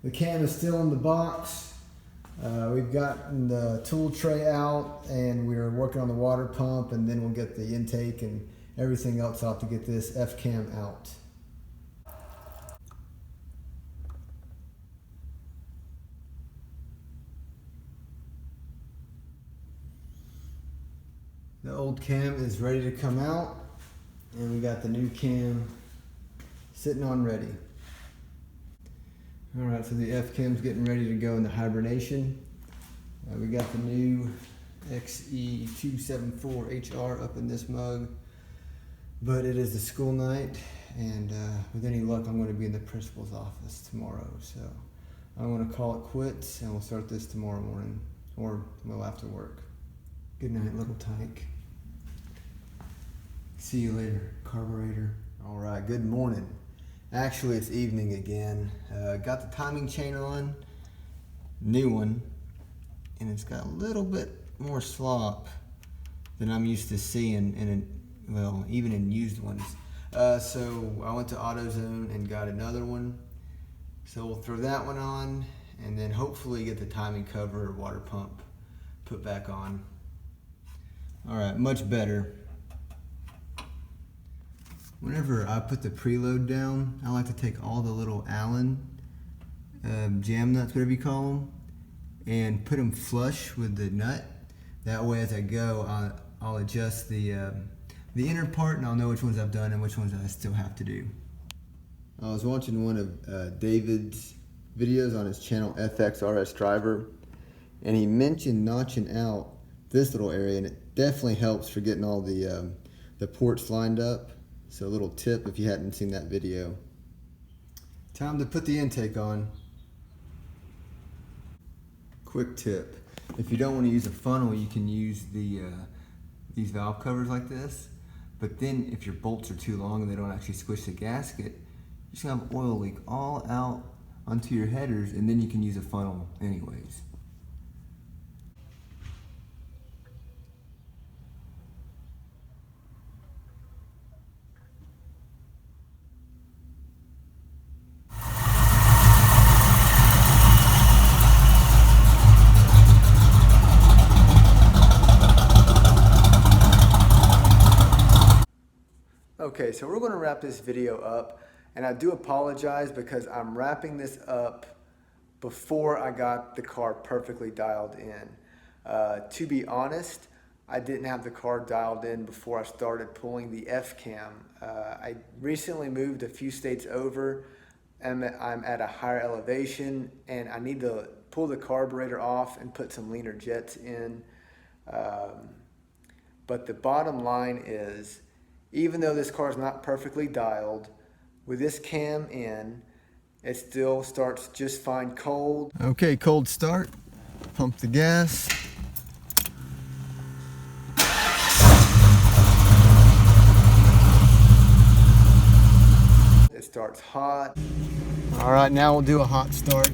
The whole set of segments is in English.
The cam is still in the box. We've gotten the tool tray out and we're working on the water pump, and then we'll get the intake and everything else out to get this F-cam out. The old cam is ready to come out, and we got the new cam sitting on ready. Alright, so the F-cam's getting ready to go into hibernation. We got the new XE274HR up in this mug, but it is the school night, and with any luck I'm going to be in the principal's office tomorrow, so I'm going to call it quits and we'll start this tomorrow morning, or well, after work. Good night, little tyke. See you later, carburetor. All right, good morning. Actually, it's evening again. Got the timing chain on, new one, and it's got a little bit more slop than I'm used to seeing well, even in used ones. So I went to AutoZone and got another one. So we'll throw that one on, and then hopefully get the timing cover or water pump put back on. All right, much better. Whenever I put the preload down, I like to take all the little Allen jam nuts, whatever you call them, and put them flush with the nut. That way, as I go, I'll adjust the inner part, and I'll know which ones I've done and which ones I still have to do. I was watching one of David's videos on his channel, FXRS Driver, and he mentioned notching out this little area, and it definitely helps for getting all the ports lined up. So a little tip if you hadn't seen that video. Time to put the intake on. Quick tip: if you don't want to use a funnel, you can use these valve covers like this. But then if your bolts are too long and they don't actually squish the gasket, you're just gonna have oil leak all out onto your headers, and then you can use a funnel anyways. Okay, so we're going to wrap this video up, and I do apologize because I'm wrapping this up before I got the car perfectly dialed in. To be honest, I didn't have the car dialed in before I started pulling the F-cam. I recently moved a few states over, and I'm at a higher elevation, and I need to pull the carburetor off and put some leaner jets in. But the bottom line is, even though this car is not perfectly dialed, with this cam in, it still starts just fine cold. Okay, cold start. Pump the gas. It starts hot. All right, now we'll do a hot start.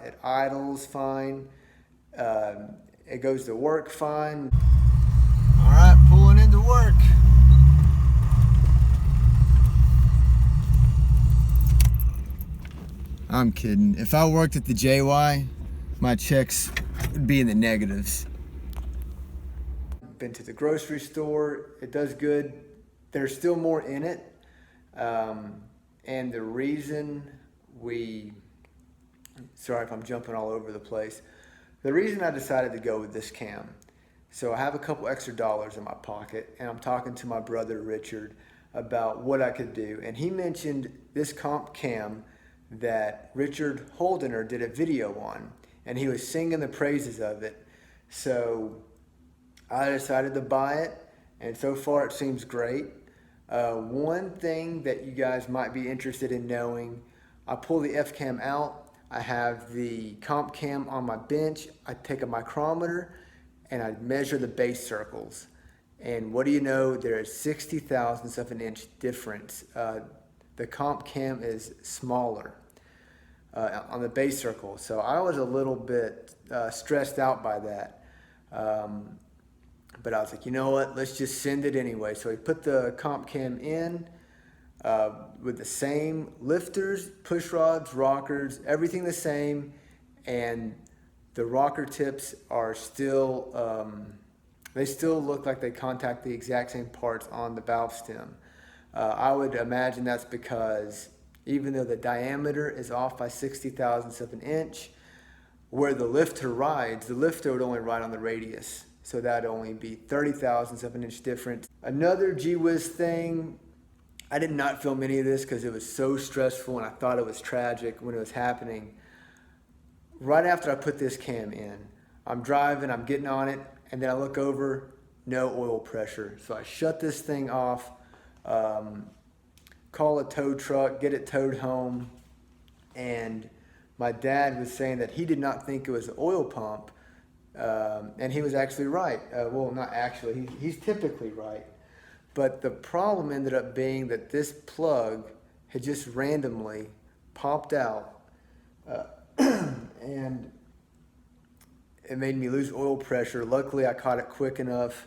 It idles fine. It goes to work fine. All right, pulling into work. I'm kidding. If I worked at the JY, my checks would be in the negatives. Been to the grocery store. It does good. There's still more in it. And the reason sorry if I'm jumping all over the place. The reason I decided to go with this cam, so I have a couple extra dollars in my pocket, and I'm talking to my brother Richard about what I could do. And he mentioned this comp cam that Richard Holdener did a video on, and he was singing the praises of it. So I decided to buy it, and so far it seems great. One thing that you guys might be interested in knowing, I pull the F-cam out. I have the comp cam on my bench. I take a micrometer and I measure the base circles. And what do you know? There is 60 thousandths of an inch difference. The comp cam is smaller on the base circle. So I was a little bit stressed out by that. But I was like, you know what? Let's just send it anyway. So we put the comp cam in. with the same lifters, push rods, rockers, everything the same, and the rocker tips are still, they still look like they contact the exact same parts on the valve stem. I would imagine that's because even though the diameter is off by 60,000ths of an inch, where the lifter rides, the lifter would only ride on the radius. So that'd only be 30,000ths of an inch difference. Another gee whiz thing, I did not film any of this because it was so stressful and I thought it was tragic when it was happening. Right after I put this cam in, I'm driving, I'm getting on it, and then I look over, no oil pressure. So I shut this thing off, call a tow truck, get it towed home, and my dad was saying that he did not think it was an oil pump, and he was actually right. Well, not actually, he's typically right. But the problem ended up being that this plug had just randomly popped out, and it made me lose oil pressure. Luckily, I caught it quick enough.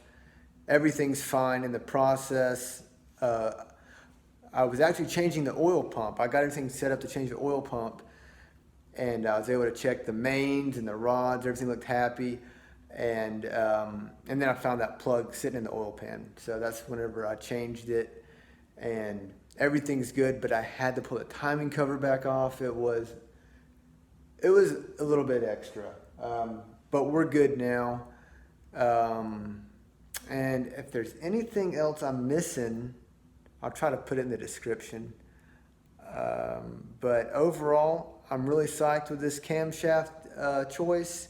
Everything's fine in the process. I was actually changing the oil pump. I got everything set up to change the oil pump, and I was able to check the mains and the rods. Everything looked happy, and then I found that plug sitting in the oil pan. So that's whenever I changed it, and everything's good. But I had to pull the timing cover back off. It was a little bit extra, but we're good now. And if there's anything else I'm missing, I'll try to put it in the description. But overall, I'm really psyched with this camshaft choice.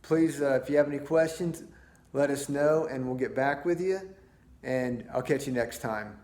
Please, if you have any questions, let us know and we'll get back with you. And I'll catch you next time.